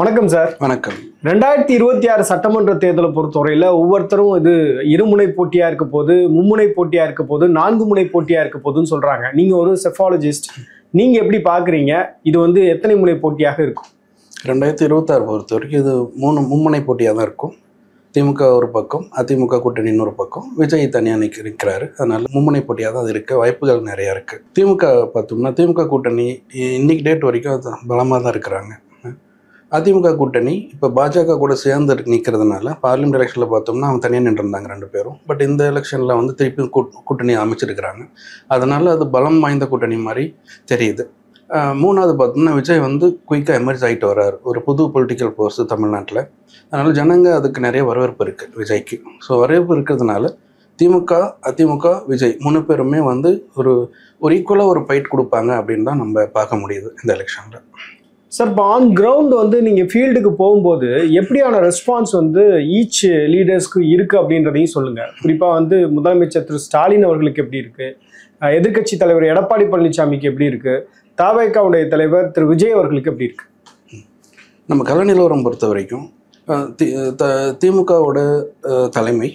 வணக்கம் சார். வணக்கம். 2026 சட்டமன்ற தேர்தலை பொறுத்தவரையில் ஒவ்வொருத்தரும் இது இருமுனை போட்டியாக இருக்க போது, மும்முனை போட்டியாக இருக்க போது, 4 முனை போட்டியாக இருக்க போதுன்னு சொல்கிறாங்க. நீங்கள் ஒரு செஃபாலஜிஸ்ட், நீங்கள் எப்படி பார்க்குறீங்க? இது எத்தனை முனை போட்டியாக இருக்கும்? 2026 பொறுத்த வரைக்கும் இது மும்முனை போட்டியாக தான் இருக்கும். திமுக ஒரு பக்கம், அதிமுக கூட்டணி இன்னொரு பக்கம், விஜய் தனியாக நிற்கிறாரு. அதனால மும்முனை போட்டியாக தான் அது இருக்க வாய்ப்புகள் நிறையா இருக்குது. திமுக பார்த்தோம்னா திமுக கூட்டணி இன்னைக்கு டேட் வரைக்கும் பலமாக தான் இருக்கிறாங்க. அதிமுக கூட்டணி இப்போ பாஜக கூட சேர்ந்து நிற்கிறதுனால பார்லிமெண்ட் எலெக்ஷனில் பார்த்தோம்னா அவங்க தனியாக நின்றுருந்தாங்க 2 பேரும். பட் இந்த எலெக்ஷனில் திருப்பி கூட்டணி அமைச்சிருக்கிறாங்க. அதனால் அது பலம் வாய்ந்த கூட்டணி மாதிரி தெரியுது. மூணாவது பார்த்தோம்னா விஜய் குயிக்காக எமர்ஜ் ஆகிட்டு வர்றாரு, ஒரு புது பொலிட்டிக்கல் ஃபோர்ஸு தமிழ்நாட்டில். அதனால் ஜனங்க அதுக்கு நிறைய வரவேற்பு இருக்குது விஜய்க்கு. ஸோ வரவேற்பு இருக்கிறதுனால திமுக, அதிமுக, விஜய் 3 பேருமே ஒரு ஈக்குவலாக ஒரு ஃபைட் கொடுப்பாங்க அப்படின்னு தான் நம்ம பார்க்க முடியுது இந்த எலெக்ஷனில். சார், இப்போ ஆன் கிரவுண்ட் நீங்கள் ஃபீல்டுக்கு போகும்போது எப்படியான ரெஸ்பான்ஸ் ஈச் லீடர்ஸ்க்கு இருக்குது அப்படின்றதையும் சொல்லுங்கள். குறிப்பாக முதலமைச்சர் திரு ஸ்டாலின் அவர்களுக்கு எப்படி இருக்குது, எதிர்க்கட்சி தலைவர் எடப்பாடி பழனிசாமிக்கு எப்படி இருக்குது, தவேகாவுடைய தலைவர் திரு விஜய் அவர்களுக்கு எப்படி இருக்குது? நம்ம கள நிலவரம் பொறுத்த வரைக்கும் திமுகவோட தலைமை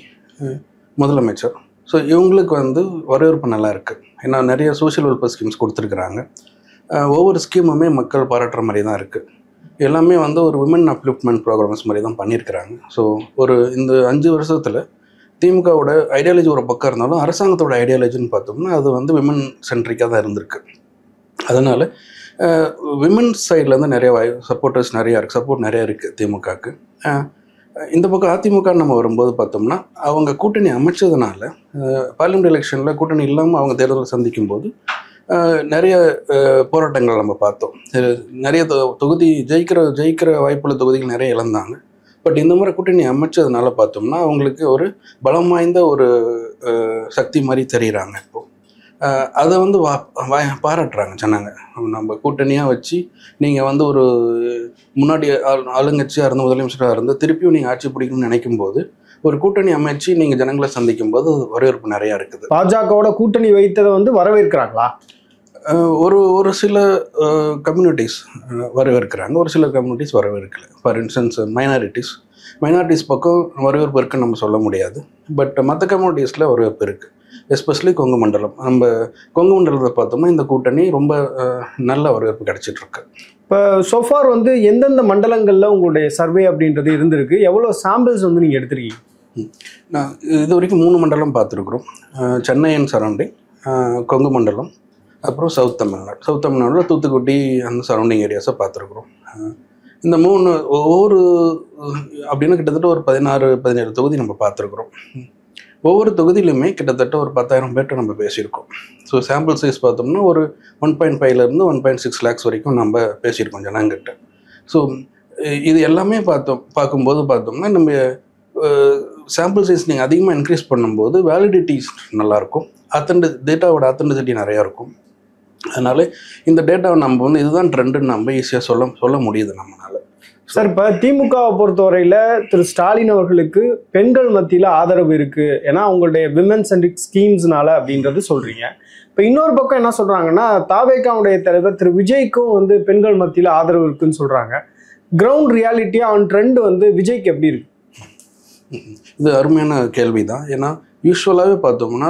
முதலமைச்சர், ஸோ இவங்களுக்கு வரவேற்பு நல்லா இருக்குது. ஏன்னா நிறைய சோஷியல் வெல்ஃபேர் ஸ்கீம்ஸ் கொடுத்துருக்குறாங்க. ஒவ்வொரு ஸ்கீமுமே மக்கள் பாராட்டுற மாதிரி தான் இருக்குது. எல்லாமே ஒரு விமன் அப்லிஃப்ட்மெண்ட் ப்ரோக்ராம்ஸ் மாதிரி தான் பண்ணியிருக்கிறாங்க. ஸோ இந்த 5 வருஷத்தில் திமுகவோட ஐடியாலஜி ஒரு பக்கம் இருந்தாலும் அரசாங்கத்தோட ஐடியாலஜின்னு பார்த்தோம்னா அது விமன் சென்ட்ரிக்காக தான் இருந்திருக்கு. அதனால் விமன் சைட்லேருந்து நிறைய சப்போர்ட் நிறையா இருக்குது திமுகவுக்கு. இந்த பக்கம் அதிமுக நம்ம வரும்போது பார்த்தோம்னா அவங்க கூட்டணி அமைச்சதுனால பார்லிமெண்ட் எலெக்ஷனில் கூட்டணி இல்லாமல் அவங்க தேர்தலை சந்திக்கும் போது நிறைய போராட்டங்கள் நம்ம பார்த்தோம். நிறைய தொகுதி ஜெயிக்கிற வாய்ப்புள்ள தொகுதிகள் நிறைய இழந்தாங்க. பட் இந்த மாதிரி கூட்டணி அமைச்சதுனால பார்த்தோம்னா அவங்களுக்கு ஒரு பலம் வாய்ந்த ஒரு சக்தி மாதிரி தெரிகிறாங்க. இப்போது அதை பாராட்டுறாங்க ஜனங்க. நம்ம கூட்டணியாக வச்சு நீங்கள் ஒரு முன்னாடி ஆளுங்கட்சியாக இருந்து முதலமைச்சராக இருந்து திருப்பியும் நீங்கள் ஆட்சி பிடிக்கணும்னு நினைக்கும் போது ஒரு கூட்டணி அமைச்சு நீங்கள் ஜனங்களை சந்திக்கும் போது வரவேற்பு நிறையா இருக்குது. பாஜகவோட கூட்டணி வைத்ததை வரவேற்கிறாங்களா? ஒரு சில கம்யூனிட்டிஸ் வரவேற்கிறாங்க, ஒரு சில கம்யூனிட்டிஸ் வரவேற்கலை. ஃபார் இன்ஸ்டன்ஸ் மைனாரிட்டிஸ் பக்கம் வரவேற்பு இருக்குன்னு நம்ம சொல்ல முடியாது. பட் மற்ற கம்யூனிட்டிஸில் வரவேற்பு இருக்குது. எஸ்பெஷலி கொங்கு மண்டலம். நம்ம கொங்கு மண்டலத்தை பார்த்தோம்னா இந்த கூட்டணி ரொம்ப நல்ல வரவேற்பு கிடைச்சிட்ருக்கு. இப்போ சோஃபார் எந்தெந்த மண்டலங்களில் உங்களுடைய சர்வே அப்படின்றது இருந்திருக்கு? எவ்வளோ சாம்பிள்ஸ் நீங்கள் எடுத்துருக்கீங்க? நான் இது வரைக்கும் 3 மண்டலம் பார்த்துருக்குறோம். சென்னை அண்ட் சரௌண்டிங், கொங்கு மண்டலம், அப்புறம் சவுத் தமிழ்நாட்டில் தூத்துக்குடி அந்த சரௌண்டிங் ஏரியாஸை பார்த்துருக்குறோம். இந்த 3 ஒவ்வொரு அப்படின்னா கிட்டத்தட்ட ஒரு 16-17 தொகுதி நம்ம பார்த்துருக்குறோம். ஒவ்வொரு தொகுதியிலுமே கிட்டத்தட்ட ஒரு 10,000 பேர்கிட்ட நம்ம பேசியிருக்கோம். ஸோ சாம்பிள் சைஸ் பார்த்தோம்னா ஒரு 1.5 to 1.6 lakhs வரைக்கும் நம்ம பேசியிருக்கோம் ஜனங்கிட்ட. ஸோ இது எல்லாமே பார்க்கும்போது பார்த்தோம்னா நம்ம சாம்பிள் சைஸ் நீங்கள் அதிகமாக இன்க்ரீஸ் பண்ணும்போது வேலிடிட்டிஸ் நல்லாயிருக்கும், டேட்டாவோட ஆத்தென்டிசிட்டி நிறையா இருக்கும். அதனால் இந்த டேட்டாவை நம்ம இதுதான் ட்ரெண்டுன்னு நம்ம ஈஸியாக சொல்ல முடியுது நம்மளால். சார், இப்போ திமுகவை பொறுத்தவரையில் திரு ஸ்டாலின் அவர்களுக்கு பெண்கள் மத்தியில் ஆதரவு இருக்குது, ஏன்னா அவங்களுடைய விமன் சென்ட்ரிக் ஸ்கீம்ஸ்னால அப்படின்றது சொல்கிறீங்க. இப்போ இன்னொரு பக்கம் என்ன சொல்கிறாங்கன்னா தவேகாவுடைய தலைவர் திரு விஜய்க்கும் பெண்கள் மத்தியில் ஆதரவு இருக்குன்னு சொல்கிறாங்க. கிரவுண்ட் ரியாலிட்டியாக ஆன் ட்ரெண்ட் விஜய்க்கு எப்படி இருக்கு? இது அருமையான கேள்வி தான். ஏன்னா யூஸ்வலாகவே பார்த்தோம்னா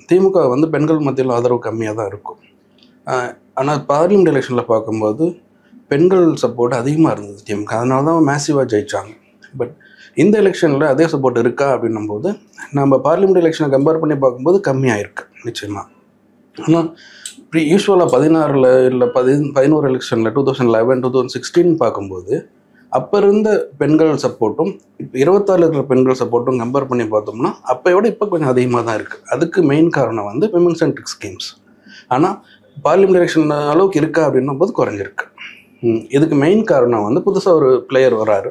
திமுக பெண்கள் மத்தியில் ஆதரவு கம்மியாக தான் இருக்கும். ஆனால் பார்லிமெண்ட் எலெக்ஷனில் பார்க்கும்போது பெண்கள் சப்போர்ட் அதிகமாக இருந்தது திமுக. அதனால தான் மேசிவாக ஜெயித்தாங்க. பட் இந்த எலெக்ஷனில் அதே சப்போர்ட் இருக்கா அப்படின்னும் போது நம்ம பார்லிமெண்ட் எலெக்ஷனை கம்பேர் பண்ணி பார்க்கும்போது கம்மியாக இருக்குது நிச்சயமாக. ஆனால் இப்படி யூஸ்வலாக 16 இல்லை 11 எலெக்ஷனில் 2011, 2016 பார்க்கும்போது அப்போ இருந்த பெண்கள் சப்போர்ட்டும் இப்போ 26 இருக்கிற பெண்கள் சப்போர்ட்டும் கம்பேர் பண்ணி பார்த்தோம்னா அப்போயோட இப்போ கொஞ்சம் அதிகமாக தான் இருக்குது. அதுக்கு மெயின் காரணம் விமன் சென்ட்ரிக் ஸ்கீம்ஸ். ஆனால் பார்லிமெண்ட் எலெக்ஷன் அளவுக்கு இருக்கா அப்படின்னும் போது குறைஞ்சிருக்கு. இதுக்கு மெயின் காரணம் புதுசாக ஒரு பிளேயர் வராரு,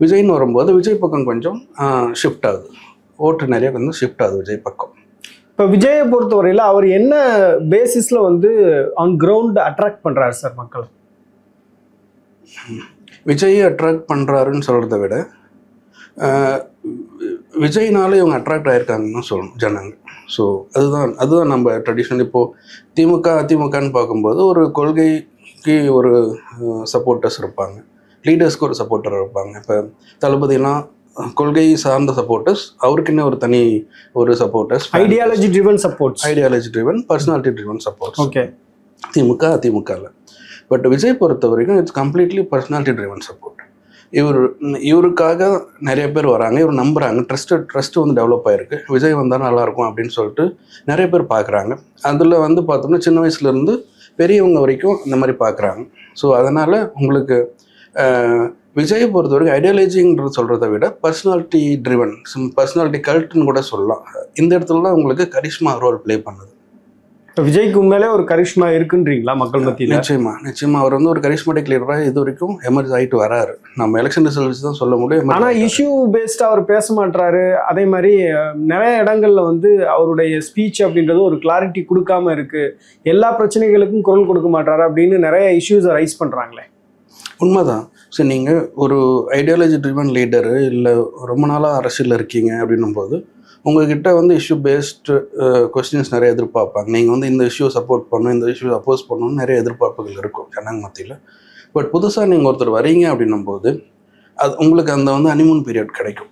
விஜய்னு வரும்போது விஜய் பக்கம் கொஞ்சம் ஷிஃப்ட் ஆகுது, ஓட்டு நிறைய கொஞ்சம் ஷிஃப்ட் ஆகுது விஜய் பக்கம். இப்போ விஜயை பொறுத்தவரையில் அவர் என்ன பேசிஸில் ஆன் கிரவுண்ட் அட்ராக்ட் பண்ணுறாரு சார் மக்களை? விஜயை அட்ராக்ட் பண்ணுறாருன்னு சொல்கிறத விட விஜய்னால இவங்க அட்ராக்ட் ஆகிருக்காங்கன்னு சொல்லணும் ஜனங்க. ஸோ அதுதான் நம்ம ட்ரெடிஷ்னல். இப்போது அதிமுகன்னு பார்க்கும்போது ஒரு கொள்கைக்கு ஒரு சப்போர்ட்டர்ஸ் இருப்பாங்க, லீடர்ஸ்க்கு ஒரு சப்போர்ட்டர் இருப்பாங்க. இப்போ தளபதிலாம் கொள்கை சார்ந்த சப்போர்ட்டர்ஸ், அவருக்குன்னு ஒரு தனி ஒரு supporters, ideology driven supports, ideology driven, personality driven supports. Okay. அதிமுகவில் பட் விஜய் பொறுத்த வரைக்கும் it's completely personality driven support. இவருக்காக நிறைய பேர் வராங்க, இவர் நம்புறாங்க, ட்ரஸ்ட் வந்து டெவலப் ஆயிருக்கு, விஜய் வந்தால் நல்லாயிருக்கும் அப்படின்னு சொல்லிட்டு நிறைய பேர் பார்க்குறாங்க. அதில் வந்து பார்த்தோம்னா சின்ன வயசுலேருந்து பெரியவங்க வரைக்கும் இந்த மாதிரி பார்க்குறாங்க. ஸோ அதனால் உங்களுக்கு விஜயை பொறுத்த வரைக்கும் ஐடியாலஜிங்கிறது சொல்கிறத விட பர்சனாலிட்டி ட்ரிவன், பர்சனாலிட்டி கல்ட்டுன்னு கூட சொல்லலாம். இந்த இடத்துல தான் உங்களுக்கு கரிஷ்மா ரோல் ப்ளே பண்ணுது. விஜய்க்கு உண்மையிலே ஒரு கரிஷ்மா இருக்குன்றீங்களா மக்கள் மத்தியில்? நிச்சயமா அவர் வந்து ஒரு கரிஷ்மாட்டிக் லீடராக இது வரைக்கும் எமர்ஜ் ஆகிட்டு வராரு. நம்ம எலெக்ஷன் ரிசல்ட்ஸ் தான் சொல்ல முடியும். ஆனால் இஷ்யூ பேஸ்டாக அவர் பேச மாட்டாரு. அதே மாதிரி நிறைய இடங்கள்ல வந்து அவருடைய ஸ்பீச் அப்படின்றது ஒரு கிளாரிட்டி கொடுக்காம இருக்கு, எல்லா பிரச்சனைகளுக்கும் குரல் கொடுக்க மாட்டாரு அப்படின்னு நிறைய இஷ்யூஸை ரைஸ் பண்றாங்களே. உண்மைதான். ஸோ நீங்கள் ஒரு ஐடியாலஜி ட்ரிவன் லீடரு இல்லை ரொம்ப நாளாக அரசியலில் இருக்கீங்க அப்படின்னும் போது உங்கள்கிட்ட வந்து இஷ்யூ பேஸ்டு கொஸ்டின்ஸ் நிறைய எதிர்பார்ப்பாங்க. நீங்கள் வந்து இந்த இஷ்யூ சப்போர்ட் பண்ணணும், இந்த இஷ்யூ அப்போஸ் பண்ணணும்னு நிறைய எதிர்பார்ப்புகள் இருக்கும் ஜனங்க மத்தியில். பட் புதுசாக நீங்கள் ஒருத்தர் வரீங்க அப்படின்னும் போது அது உங்களுக்கு அந்த வந்து ஹனிமூன் பீரியட் கிடைக்கும்.